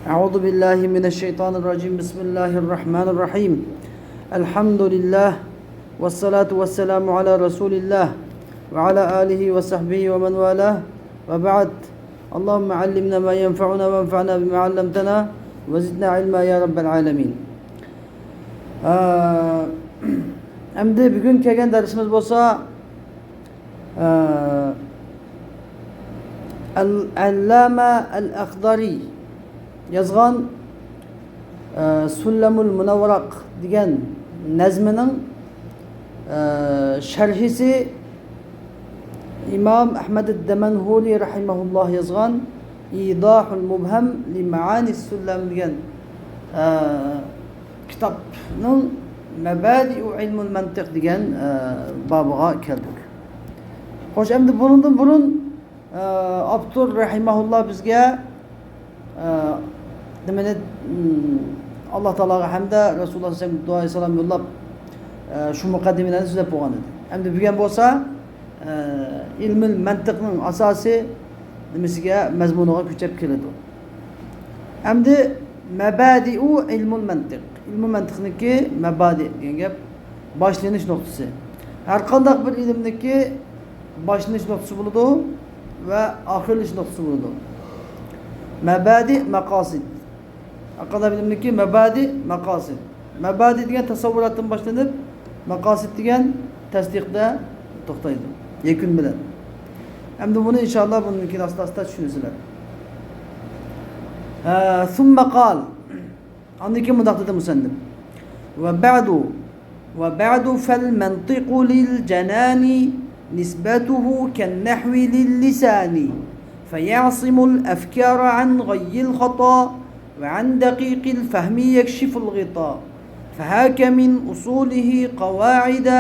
أعوذ بالله من الشيطان الرجيم بسم الله الرحمن الرحيم الحمد لله والصلاة والسلام على رسول الله وعلى آله وصحبه ومن والاه وبعد اللهم علمنا ما ينفعنا وانفعنا بما علمتنا وزدنا علما يا رب العالمين. Endi bugun kelgan darsimiz bo'lsa Al-Allama Al-Akhdari yazgan Sullamul Munawwaraq degan nazmining sharhisi İmam Ahmad ad-Damanhuli rahimahullah yazgan İdahul Mubham li Maani Sullam degan kitobning Mabadi'u ilmul mantiq degan babiga keldik. Xo'sh, endi bundan burun Abdur rahimahullah bizga demene Allah Taolaga hamda Rasululloh sallallohu alayhi vasallam yo'llab shu muqaddimalarni so'zlab qo'ygan edi. Endi bugun bo'lsa ilmul mantiqning asosiy nimasiga mazmuniga ko'chib keladi. Endi Mabadi'u ilmul mantiq. İlmi mantiqniki mabadi degan gap boshlanish nuqtasi. Har qanday bir ilmniki boshlanish nuqtasi bo'ladi va oxirlash nuqtasi bo'ladi. Mabadi maqosid. Har qanday bir ilmniki mabadi maqosid. Mabadi degan tasavvurotdan boshlanib, maqosid degan tasdiqda to'xtaydi. Yakun bilan. Endi buni inshaalloh buniki asta-asta tushunasizlar. Thumma qal Andaki mudaqtada musannif. Ve ba'du fel mantiqu lil canani nisbatuhu ken nahwi lil lisani feyasimu al afkara an gayyil khata ve an daqiqil fahmi yekşiful gita fehake min usulihi qavaida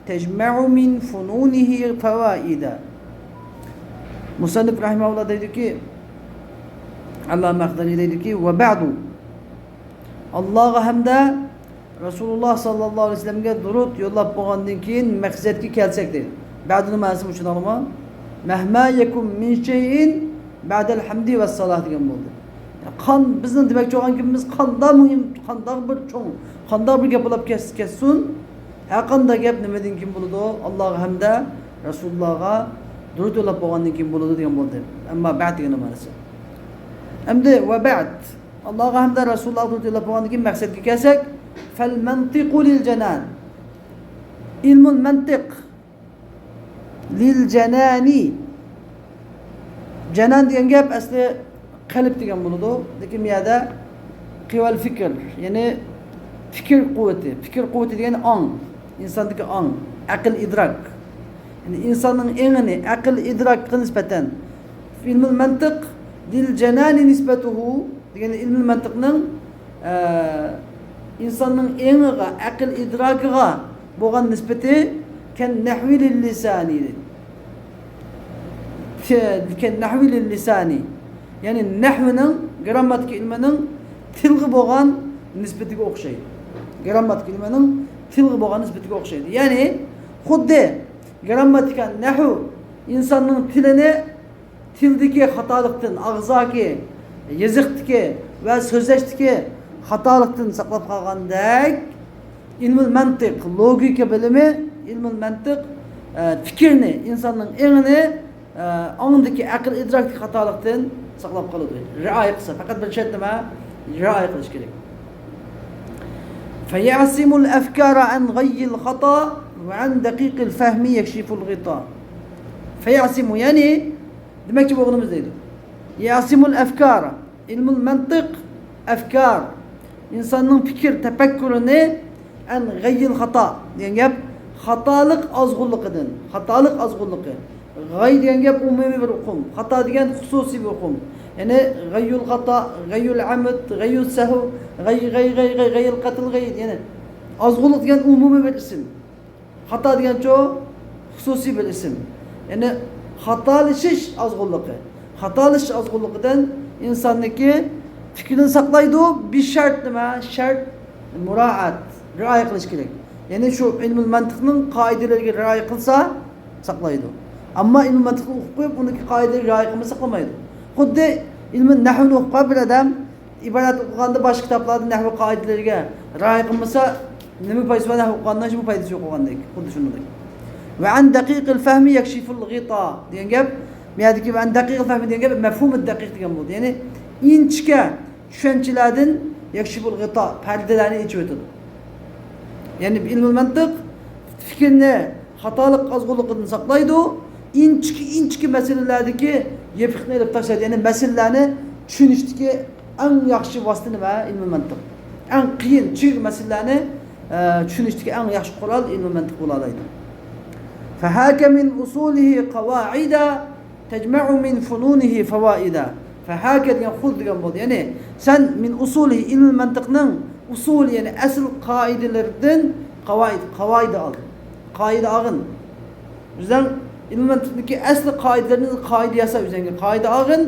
tecma'u min fununihi fevaida. Musannif rahimahullah dedi ki Allah Akhdari dedi ki ve ba'du Allah'a hamda Rasulullah sallallahu aleyhi ve sellem'e durud yollab bo'lgandan keyin maqsadga kelsak deydi. Ba'dini ma'nosi tushunarmi? Mahma yakum min shay'in ba'dal hamdi va salat degan bo'ldi. Qan bizning demoqchi bo'lganimiz qanday muhim, qanday bir cho'ng, qanday bir gap bo'lib kessin, har qanday gap nimadan keyin bo'ladi? Allohga hamda Rasulullohga durud yollab bo'lgandan keyin bo'ladi degan bo'ldi. Ammo ba'd degan ma'nosi. Endi va ba'd Allah'a hamda Rasulullah sallallahu aleyhi ve sellem maqsadga kelsak, fal mantiqu lil janan. Ilmul mantiq lil janani. Janan degan gap asli qalb degan bo'ladi. Lekin bu yerda qival fikr, ya'ni fikr quvvati. Fikr quvvati degan ong, insondagi ong, aql idrak. Yani insonning engini aql idrokga nisbatan ilmul mantiq lil janani nisbatuhu degan ilmul mantiqning insonning engiga, aql idrokiga bo'lgan nisbati kan nahvi lil lisani. Kan nahvi lil lisani. Ya'ni nahvining, grammatik ilmining tilga bo'lgan nisbatiga o'xshaydi. Grammatik ilmining tilga bo'lgan nisbatiga o'xshaydi. Ya'ni xuddi grammatika nahv insonning tilini tildagi xatolikdan, og'zaki yazıqdiki ve sözleşdiki hatalıktan saqlab qolgandek ilmul mantiq, logika bilimi, ilmul mantiq fikirni, insonning engini ongdagi aql idrokdagi hatalıktan saqlab qoladi. Rioya qilsa, faqat bir shart nima? Rioya qilish kerak. Fayasimul afkara an ghayyil khata ve an daqiqil fahmi yakshiful ghita. Fayasimu yani demakchi bo'lganimiz deydi. Yasimul afkara. İlmul mantiq afkar. İnsanın fikir, tefekkürünü en gayyil hata degan gap xatolik ozg'unligidan, xatolik ozg'unligi. G'ay degan gap umumiy bir uqum, xato degan xususiy bir uqum. Ya'ni gayyul xato, gayyul amd, gayyul sahv, gayyul qatl, ya'ni ozg'unlik degan umumiy bir ism. Xato degan xususiy bir ism. Ya'ni xatolashish ozg'unligi. Xatolash ozg'unligidan insonniki fikrini saqlaydi, bir shart nima? Shart muraat, rioya qilish kerak. Ya'ni shu ilmul mantiqning qoidalariga rioya qilsa saqlaydi. Ammo ilmul mantiqni o'qib qo'yib, uniki qoidalariga rioya qilmasa saqlamaydi. Xuddi ilmi nahvni o'qib bir odam ibarat o'qiganda boshqa kitoblarda nahv qoidalariga rioya qilmasa nima foydasi bor? Nahv o'qigandan hech bir foydasi yo'q o'qigandek. Xuddi shunday. Va an daqiqil fahmi yakshiful ghita degan gap, bu yerdagi va an daqiqil fahmi degan gap mafhumid daqiq degan bo'ldi. Ya'ni inchga tushunchalardan yakshiful ghita pardalarni yechib o'tadi. Ya'ni ilmul mantiq fikrni xatolik qazg'unligidan saqlaydi, inchki masalalardagi yepiqni olib tashlaydi. Ya'ni masalalarni tushunishdagi eng yaxshi vosita nima? Ilmul mantiq. Eng qiyin chiq masalalarni tushunishdagi eng yaxshi qurol ilmul mantiq bo'la oladi. فهاك من أصوله قواعد تجمع من فنونه فوائدا. فهاك يأخذ جنبه يعني سن من أصوله علم المنطقنا أصول يعني أصل قاعدة لردن قواعد أغن قاعدة أغن bizden علم المنطقdaki أصل قاعدelerin قاعدة yasa üzerine قاعدة أغن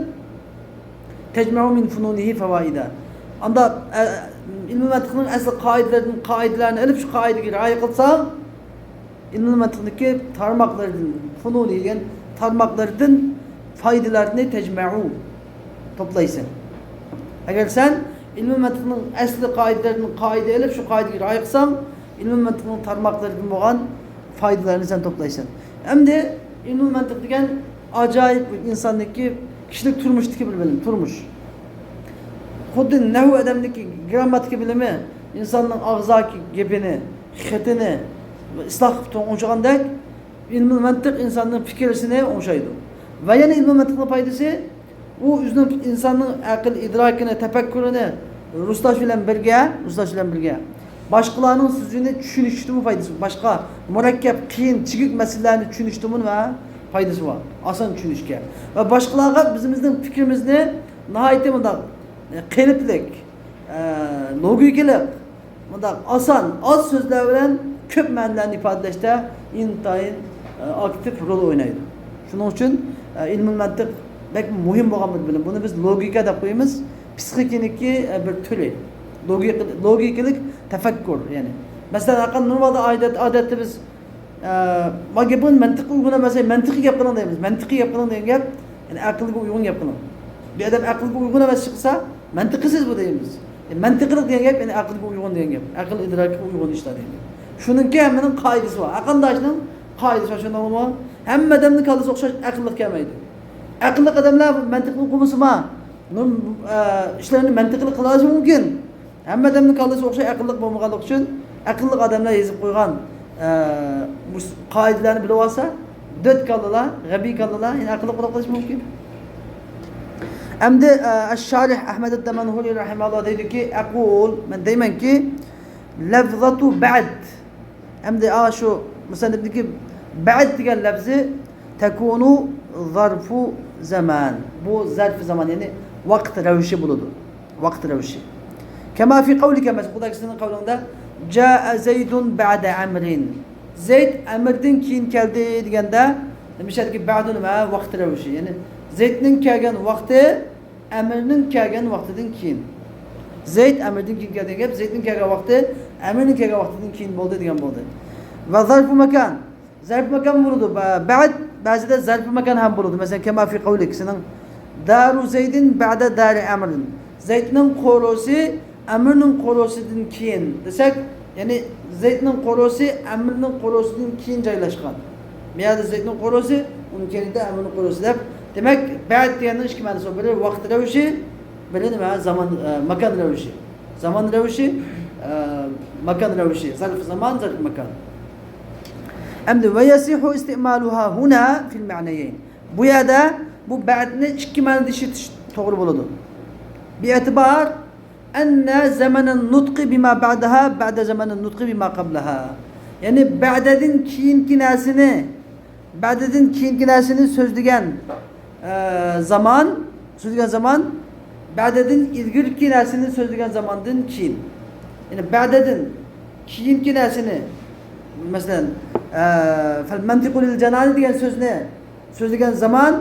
تجمع من فنونه فوائدا. Anda ilm mantıqның asl qaidələrini elib şu qaidəyə riayət qılsaq ilm mantıqdaki tarmaqlardan funun degan tarmaqlardan faydalarını tecma'u toplaysın. Eğer sen ilm mantıqның asli qaidələrini qaida elib şu qaidəyə riayət qılsan ilm mantıqның tarmaqlarından bo'lgan faydalarını sen toplaysın. Hem de ilm mantıq degan acayip insandaki kişilik turmushdaki bir bilim, turmuş. Xuddi nahv adamdaki grammatik bilimi insanın ağzaki gepini, xetini ıslah qilib o'ng'ishgandek ilmul mantiq insonning fikrini o'ng'ishaydi. Va yana ilmul mantiqning foydasi u o'zining insonning aql idrokini, tafakkurini rushlash bilan birga boshqalarning so'zini tushunishning foydasi, boshqa murakkab, qiyin, chigik masalalarni tushunishning va foydasi bor. Oson tushunishga. Va boshqalarga bizimizning fikrimizni nihoyatda bunday qiyinlik, logikalik, bunday oson, oz so'zlar bilan ko'p ma'nolarni ifodalashda intayin aktiv rol o'ynaydi. Shuning uchun ilmul mantiq bek muhim bo'lgan bir bilim. Buni biz logika deb qo'yamiz. Psixikniki bir turi. Logikalik tafakkur, ya'ni. Masalan, aql normalda odatda biz magabun mantiq uygulamasa, mantiqiy gap qiling deymiz. Mantiqiy gap qiling degan gap, ya'ni aqlga uygun gap qiling. Bir odam aqlga uygun emas chiqsa, mantiqsiz bu deymiz. Mantiqlik degan gap, ya'ni aqlga uygun degan gap. Aql idrokiga uygun ishlar deymiz. Shuningki hammaning qoidasi bor. Aqldashning qoidasi bor. Shunday bo'lma. Hamma odamning kallasi o'xshash aqlli kelmaydi. Aqlli odamlar mantiqni qo'masa, ishlarni mantiqli qilishi mumkin. Hamma odamning kallasi o'xshash aqlli bo'lmaganligi uchun aqlli odamlar yozib qo'ygan bu qoidalarni bilib olsa, dod kallalar, g'abiy kallalar, ya'ni aqlli qilish mumkin. Endi Ash-Sharih Ahmad ad-Damanhuri rahimahulloh deydiki, aqul, men deymanki, lafzatu ba'd. Endi şu musannifdagi ba'd degan lafzi takunu zarfu zaman. Bu zarf zaman, ya'ni vaqt ravishi bo'ladi. Vaqt ravishi. Kama fi qawlika, mas'udakisining qavlida jaa Zaydun ba'da Amrin. Zayd Amrdan keyin keldi deganda nimashadagi ba'du nima? Vaqt ravishi, ya'ni Zaydning kelgan vaqti Amrning kelgan vaqtidan keyin. Zayd Amrdan keyin kelgan gap, Zaydning kelgan vaqti Amrning kelgan vaqtidan keyin bo'ldi degan bo'ldi. Va zarfu makan. Zarf makan bo'ladi. Ba'd ba'zida zarf makan ham bo'ladi. Masalan, kama fi qawlik, sening daru Zaydin ba'da dari Amrin. Zaydning qo'rosi Amrning qo'rosidan keyin desak, ya'ni Zaydning qo'rosi Amrning qo'rosidan keyin joylashgan. Bu yerda Zaydning qo'rosi, uning keyinida Amrning qo'rosi deb. Demek ba'd deganning ikki ma'nosi bor. Biri vaqt ravishi, biri nima? Zaman, makan ravishi. Zaman ravishi, makan ravishi. Zarf zaman, zarf makan. Endi ve yasihu istimaluha huna fil ma'nayayn. Bu yerda bu ba'dni ikki ma'noda ishitish to'g'ri bo'ladi. Bi e'tibor anna zamanan nutqi bima ba'daha ba'da zamanan nutqi bima qablaha. Ya'ni ba'dadan keyingi narsani so'zlagan zaman ba'dadan ilgirki narsani so'zlagan zamondan keyin. Ya'ni ba'dadan keyingi narsani masalan fal mantiqu lil janani degan so'zni so'zlagan zaman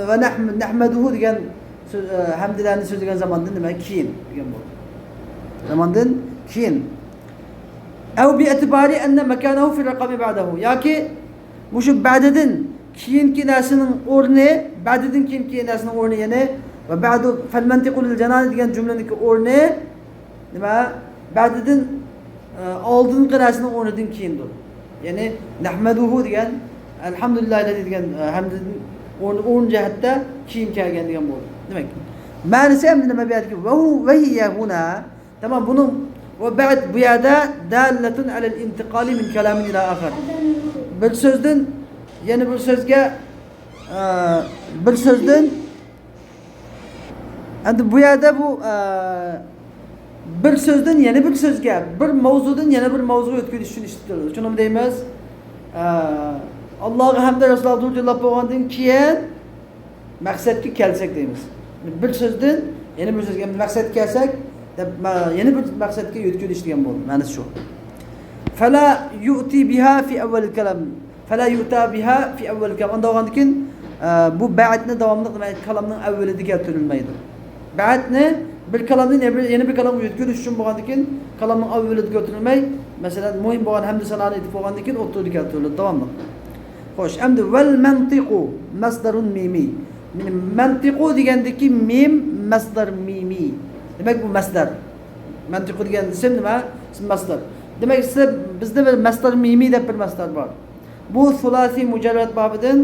va nahmaduhu degan hamdilarni so'zlagan zamondan nima? Keyin degan bo'ldi. Zamondan keyin. Aw bi i'tibari anna makanahu fi raqami ba'dahu. Yoki mushu ba'dadan keyingi narsaning o'rni, ba'dadan keyingi narsaning o'rni, ya'ni Ve ba'du fel mentiqu lil cenani degan cümleniki o'rni nima? Ba'didan oldingi qirasining o'rnidan keyindir. Ya'ni nahmaduhu degan alhamdulillah degan hamddan o'rn jihatda keyin kelgan degan bo'ldi. Demak, ma'nosi ham nima bu yerdagi va hiya huna. Tamam, buning ve ba'd bu yerda dallatun alal intiqali min kalamin ila akhar. Bir so'zdan yana bir so'zga bir so'zdan endi bu yerda bu bir so'zdan yana bir so'zga, bir mavzudan yana bir mavzuga o'tkazish uchun ishlatiladi. Shuni deymiz. Allohga hamd Rasululloh jo'llab qo'ygandan keyin maqsadga kelsak deymiz. Bir so'zdan yana bir so'zga maqsadga kelsak, yana bir maqsadga o'tkazish degan bo'ldi. Ma'nosi shu. Fala yu'ti biha fi awwal kalam. Fala yu'ta biha fi awwal kalam. Unda olgandan keyin bu ba'dni davomli kalamning avvalida keltirilmaydi. Ba'dni bir kalamdan yana bir kalamga o'tkazish uchun bo'lgandan keyin kalamning avvalida keltirilmay, masalan, muhim bo'lgan hamd sanani aytib bo'lgandan keyin o'ttirib keltiriladi davomli. Xo'sh, endi val mantiqu masdarun mimi. Mantiqu degandagi mim masdar mimi. Demak bu masdar. Mantiqu degan ism nima? Ism masdar. Demak bizda bir masdar mimi deb bir masdar bor. Bu sulasi mujarrad babidan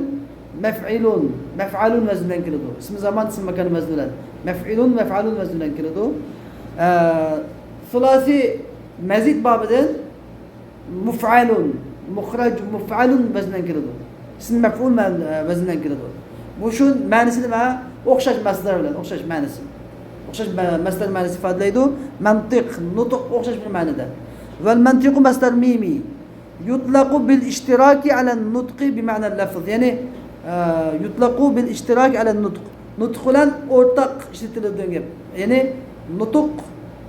maf'ilun, maf'alun vaznidan keladi. Ism zaman ism makan vaznidan. Maf'ilun, maf'alun vaznidan keladi. Sulasi mazid babidan muf'alun, mukhraj muf'alun vaznidan keladi. Ism maf'ul vaznidan keladi. Bu shu ma'nosi nima? O'xshash masdar bilan, o'xshash ma'nosi. O'xshash masdar ma'nosi ifodalaydi. Mantiq, nutq o'xshash bir ma'noda. Val mantiqu masdar mimi. Yutlaqu bil ishtiraki ala nutqi bi ma'na al-lafz. Ya'ni yutlaqu bil ishtiraki ala nutq. Nutq bilan o'rtaq ishlatiladigan gap. Ya'ni nutq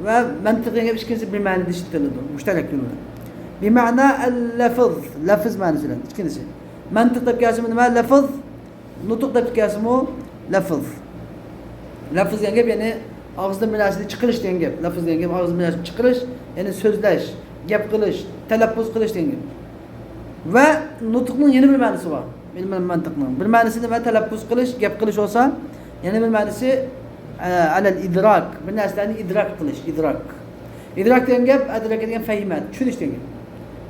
va mantiq degan gap ikkinchisi bir ma'noda ishlatiladi. Mushtarak keladi. Bi ma'na al-lafz. Lafz ma'nosi bilan ikkinchisi. Mantiq deb kelsa nima? Lafz. Nutq deb kelsa lafz. Lafz degan gap ya'ni og'izdan bir narsani chiqarish degan gap. Lafz degan gap og'izdan bir narsani chiqarish, ya'ni so'zlash, gap qilish, talaffuz qilish degan gap. Va nutqning yana bir ma'nosi bor. Ilm mantiqning. Bir ma'nosi nima? Talaffuz qilish, gap qilish bo'lsa, yana bir ma'nosi alal idrak. Bir narsani idrak qilish, idrak. Idrak degan gap adrak degan fahmat, tushunish degan gap.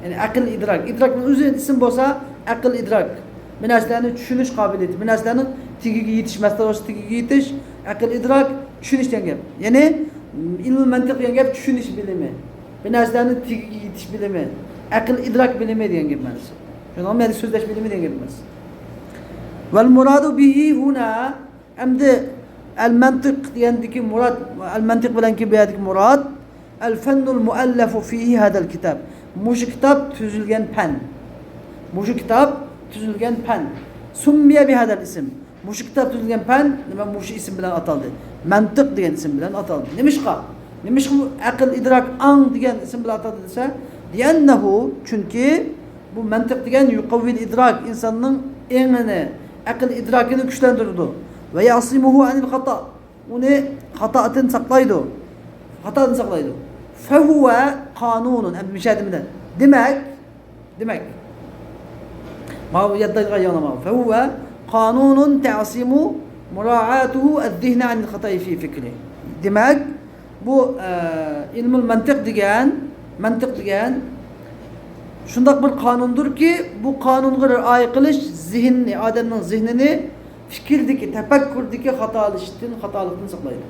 Ya'ni aql idrak. Idrakning o'zi ism bo'lsa, aql idrak. Bir narsani tushunish qobiliyati, bir narsani tagiga yetish, masala bo'lsa tagiga yetish, aql idrak, tushunish degan gap. Ya'ni ilm mantiq degan gap tushunish bilimi. Bir narsani tagiga yetish bilimi, aql idrak bilimi degan gap ma'nosi. Shuni ham so'zlash bilimi degan gap emas. Val muradu bihi huna amdi al mantiq degandagi murad, al mantiq bilan ki bu yerdagi murad al fannul muallafu fihi hadal kitab. Mushu kitob tuzilgan fan. Mushu kitob tuzilgan fan. Summiya bi hadal ism. Mushu kitob tuzilgan fan nima mushu ism bilan ataldi? Mantiq degan ism bilan ataldi. Nimishqa? Nimishqa aql idrak ang degan ism bilan ataldi desa, li'annahu chunki bu mantiq degan yuqavvil idrak, insonning engini, aql idrakini kuchlantiradi. Va yasimuhu anil xato. Uni xatodan saqlaydi. Xatodan saqlaydi. Fa huwa qonunun am mishadimidan. Demak ma'lumiyatda g'ayonama. Fa huwa qonunun ta'simu mura'atuhu az-zihn anil xata'i fi fikri. Demak bu ilmul mantiq degan shundoq bir qonundirki, bu qonunga rioya qilish zihnni, odamning zihnini fikrdagi, tafakkurdagi xatolikdan saqlaydi.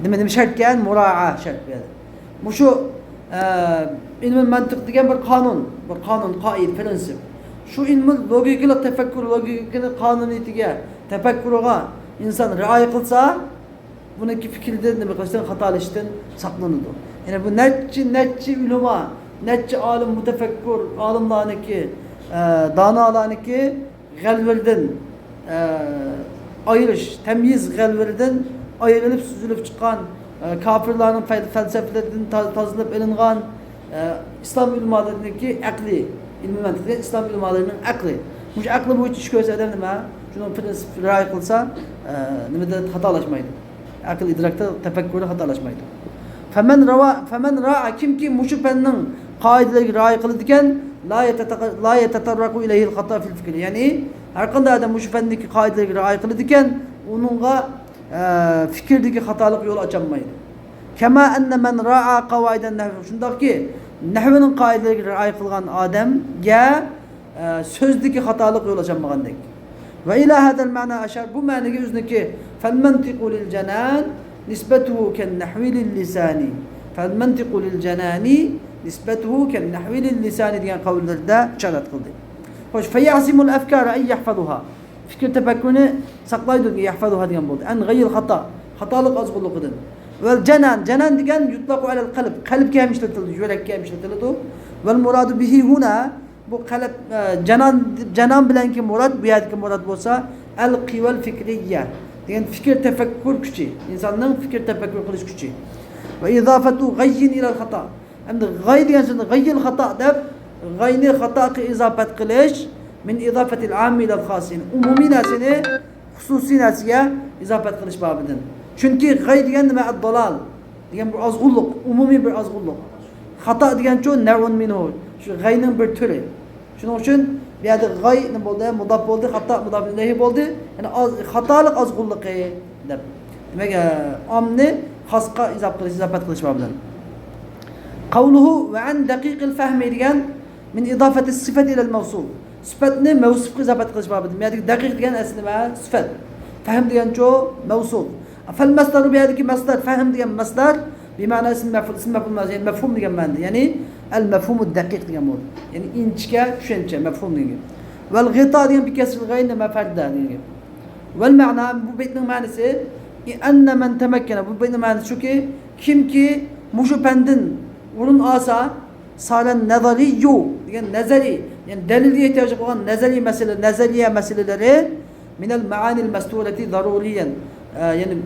Nima shartgan? Muroa shart beradi. Bu shu ilmul mantiq degan bir qonun, qoida, prinsip. Shu ilmul logikalik tafakkur, logikani qonuniyatiga, tafakkuriga inson rioya qilsa, buniki fikrdan nima qilishdan, xatolashdan saqlanadi. Ya'ni bu necha ulamo, necha olim mutafakkur, olimlarniki, donolarniki g'alvirdan ayirish, tamyiz g'alvirdan ayrilib suzilib chiqqan kofirlarning falsafalaridan tozalab ilingan islom ulamolarniki aqli, ilmiy mantiqda islom ulamolarining aqli. Mush aqli bo'yicha ish ko'rsa odam nima? Shuni prinsip rioya qilsa, nimada xatolashmaydi. Aql idrakda, tafakkurda xatolashmaydi. Faman ra'a kimki mushu fanning qoidalariga rioya qiladi ekan, la yatatarraqu ilayhi al-xato fil fikr. Ya'ni har qanday odam mushu fanniki qoidalariga rioya qiladi ekan, uningga fikirdeki hatalık yol açamaydı. Kema enne men ra'a kavaiden nehvi. Şundaki nehvinin kaidelerine riayet kılgan ademge sözdeki hatalık yol açamagandek. Ve ila hadal ma'na aşar. Bu ma'nege üzdeki fel mentiku lil cenan nisbetuhu ken nehvi lil lisani. Fel mentiku lil cenani nisbetuhu ken nehvi lil lisani diyen kavillerde işaret kıldı. Hoş fe ya'simul efkara en yahfazuha. Fikir tefekkürünü saklaydı ki yahfazuha diyen buldu. En gayyil hata. Hatalık azgulluqıdır. Vel cenan. Cenan diyen yutlaku alel kalb. Kalp kem işletildi. Yürek kem işletildi. Vel muradu bihi huna. Bu kalp cenan bilen ki murad. Bu yerdeki murad olsa el kıvel fikriyye. Diyen fikir tefekkür gücü. İnsanın fikir tefekkür kılış gücü. Ve izafetu gayyin ilel hata. Hem de gay diyen şimdi gayyil hata deb gayni hata ki izafet kılış min izafetil ammi ilel khasin. Umumi nesini hususi nesiye izafet kılış babıdır. Çünkü gay diyen de dalal. Diyen bir azgulluk, umumi bir azgulluk. Hata diyen çoğu nevun minhu. Şu gaynin bir türü. Şunun için bir yerde gay ne oldu? Mudaf oldu, hata mudaf ileyhi oldu. Yani hatalık azgulluk der. Demek amni haska izafet kılış babıdır. Kavluhu ve an dakikil fehmi diyen min idafeti sıfet ilel mevsul. Sıfatını mevsuf izafet kılış babıdır. Yani dakik diyen esni ve sıfat. Fehm diyen çoğu mevsuf. فالمصدر بهذه مصدر فهم ديال مصدر بمعنى اسم مفهوم يعني مفهوم ديال معنى يعني المفهوم الدقيق ديال مول يعني انشكا شنشا مفهوم ديال والغطاء ديال بكسر الغين ما فرد ديال والمعنى bu beytin manası ان من تمكن bu beytin manası şu ki kim ki muşupendin urun asa salen nazariyu yani nazari yani deliliye ihtiyacı olan nazariye meseleleri minel maanil mestureti zaruriyen yani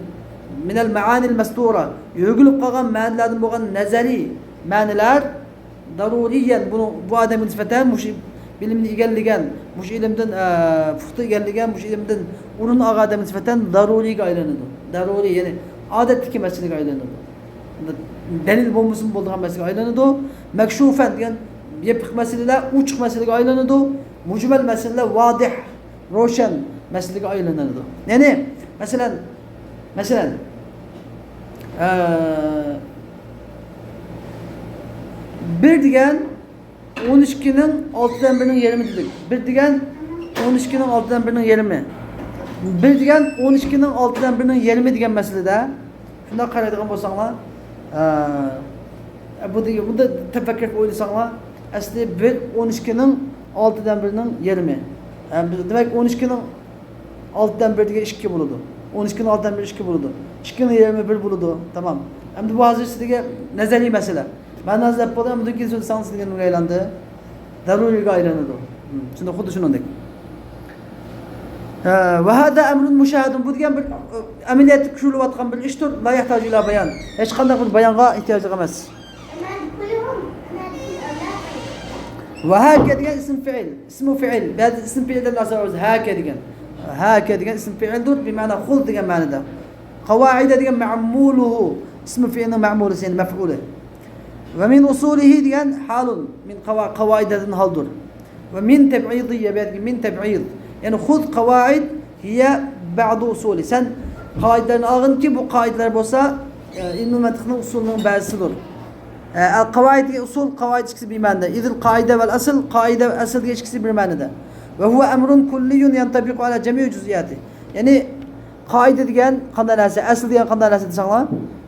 minel maanil mestura yögülüp kalan ma'nilerden boğan nezeli ma'niler daruriyen bunu bu adamın nispeten bilimini igelligen muş ilimden fıhtı igelligen muş ilimden onun ağa adamın nispeten daruri gaylanıdır. Daruri yani adetteki mesele gaylanıdır. Delil bulmuşsun bulduğun mesele gaylanıdır. Mekşufen yani yapık meseleler uçuk mesele gaylanıdır. Mucmel meseleler vadih roşen mesele gaylanıdır. Yani mesela bir diyen 12'nin 6'dan birinin 20 dedik. Bir diyen 12'nin 6'dan birinin 20. Bir diyen 12'nin 6'dan birinin 20 diyen meselede şundan qaraydigan bolsаңlar bu da tefekkür oylasanlar asli 12'nin 6'dan birinin 20. Demek 12'nin 6'dan 1 diye 2 buludu. 12'nin 6'dan 1 2 buludu. 2'nin 21 buludu. Tamam. Hem de bu hazır sizge nezeli mesele. Ben nazar yapmadım. Bu dünkü söz sansı diye nuraylandı. Daruri gayranıdı. Şimdi xudu şunundak. Ve hada emrun müşahedun. Bu diyen bir ameliyat küşülü vatkan bir iştir. La yahtacı ila bayan. Hiç kandak bir bayanga ihtiyacı olmaz. Ve hâke diyen isim fiil. İsmu fiil. Bazı isim fiilden nasıl oluruz? Hâke diyen. هكذا ديgan اسم فعل دور بمعنى خذ ديgan معنى ده قواعد ديgan معموله اسم فعل معمول يعني مفعوله ومن اصوله ديgan حال من قواعد حال دور ومن تبعيضيه من تبعيض yani خذ قواعد هي بعض اصوله sen kaidelerini alın ki bu kaideler bolsa ilmi mantıkın usulünün bazısıdır. El-kavaid usul kavaid ikisi bir manada. İzil kaide vel asıl kaide ve asıl diye ikisi bir manada. Ve huve emrun kulliyun yantabiqu ala cemi'i cüz'iyati. Yani kaide diyen qanday narsa, asl diyen qanday narsa desanglar,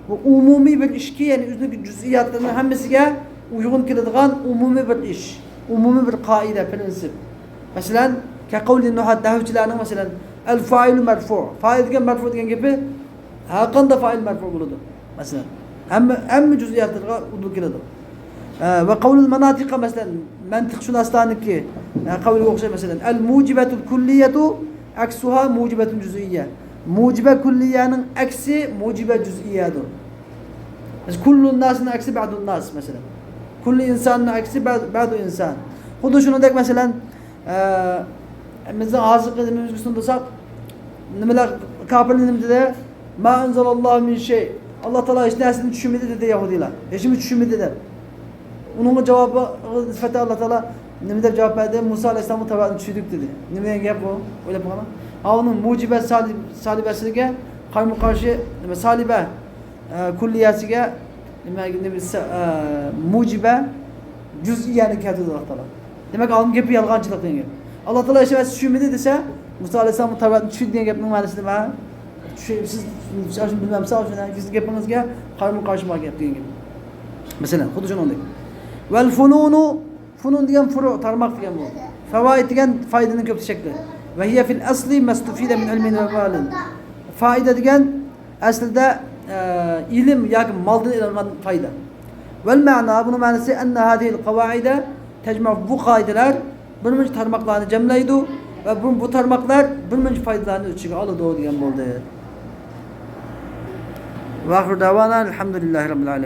bu umumi bir iş ki yani üzdeki cüz'iyatlarının hammasiga uygun keladigan umumi bir iş, umumi bir kaide, prensip. Mesela ka qawli nuhat nahvchilarning mesela el failu marfu. Fail diyen marfu diyen gibi haqqanda fail marfu bo'ladi. Mesela hamma cüz'iyatlarga uygun keladi. Ve kavlul manatika mesela mantık şunastaniki kavli okşay mesela el mucibetul kulliyetu aksuha mucibetun cüz'iyye. Mucibe kulliyenin aksi mucibe cüz'iyyedir. Mesela kullun nasın aksi ba'dun nas mesela. Kullu insanın aksi ba'du insan. Xudu şunundak mesela bizden hazır qilimiz üstündesak nimalar kafirliğimizde de ma enzelallahu min şey. Allah Teala hiç nesini düşünmedi dedi Yahudiler. Hiç mi düşünmedi dedi. Onun cevabı nispeten Allah Teala ne de cevap verdi? Musa Aleyhisselam'ın tabiatını düşürdük dedi. Ne demek bu? Öyle bana. Ha onun mucibe salibesiyle Karma karşı salibe kulliyasiga mucibe cüz'iyani keltirdi Allah Teala. Demek alım gepi yalgancılık degan. Allah Teala esa tushunmadi desa, Musa alayhisalom Tavratni tushundi degan gapning ma'nosi nima? Siz shuni bilmamsiz, shuni sizning gapingizga qarama qarshi gap degan gap. Masalan, xuddi shunday. Val funun degan furu tarmoq degan bu. Fawaid degan foydani ko'p shakli. Va hiya fil asli mastufida min ilmin va malin. Foyda degan aslida ilm yoki moldan ilingan foyda. Vel ma'na bunun ma'nosi anna hadhihi qawaida tejma bu qoidalar bir muncha tarmoqlarni jamlaydi va bu tarmoqlar bir muncha foydalarni ichiga oladi degan bo'ldi. Va oxir davona alhamdulillahi robbil alamin.